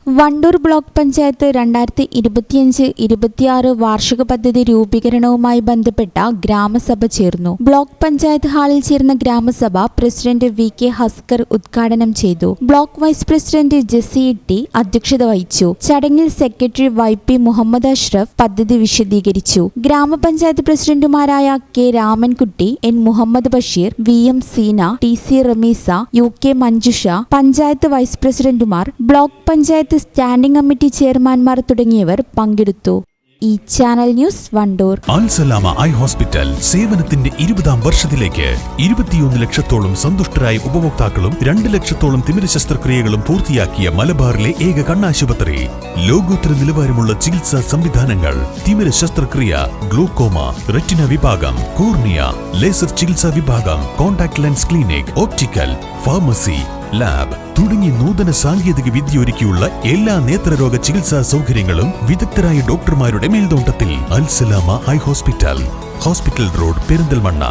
Wandoor block panchayat 2025-26 വാർഷിക പദ്ധതി രൂപീകരണവുമായി ബന്ധപ്പെട്ട ഗ്രാമസഭ ചേർന്നു. ബ്ലോക്ക് പഞ്ചായത്ത് ഹാളിൽ ചേർന്ന ഗ്രാമസഭ പ്രസിഡന്റ് വി.കെ. ഹസ്കർ ഉദ്ഘാടനം ചെയ്തു. Block vice president Jessy T അധ്യക്ഷത വഹിച്ചു. ചടങ്ങിൽ സെക്രട്ടറി വൈ.പി. മുഹമ്മദ് അഷ്റഫ് പദ്ധതി വിശദീകരിച്ചു. ഗ്രാമപഞ്ചായത്ത് പ്രസിഡന്റുമാരായ K. Ramankutty, N. Muhammad Basheer, V M. Seena, T C. Rameesa, U K. Manjusha, panchayat vice പ്രസിഡന്റുമാർ, ബ്ലോക്ക് പഞ്ചായത്ത് സ്റ്റാൻഡിംഗ് കമ്മിറ്റി ചെയർമാൻമാർ തുടങ്ങിയവർ പങ്കെടുത്തു. ഈ channel news Wandoor. Alsalama eye hospital സേവനത്തിന്റെ 20ാം വർഷത്തിലേക്ക് 21 ലക്ഷത്തോളം സന്തുഷ്ടരായ ഉപഭോക്താക്കളും 2 ലക്ഷത്തോളം തിമിര ശസ്ത്രക്രിയകളും പൂർത്തിയാക്കിയ മലബാറിലെ ഏക കണ്ണാശുപത്രി. ലോകോത്തര നിലവാരമുള്ള ചികിത്സാ സംവിധാനങ്ങൾ, തിമിര ശസ്ത്രക്രിയ, ഗ്ലൂക്കോമ, റെറ്റിന വിഭാഗം, കോർണിയ, ലേസർ ചികിത്സാ വിഭാഗം, contact lens clinic, optical, pharmacy, lab തുടങ്ങി നൂതന സാങ്കേതിക വിദ്യ ഒരുക്കിയുള്ള എല്ലാ നേത്രരോഗ ചികിത്സാ സൗകര്യങ്ങളും വിദഗ്ധരായ ഡോക്ടർമാരുടെ മേൽനോട്ടത്തിൽ. Al Salama eye hospital, hospital road, Perinthalmanna.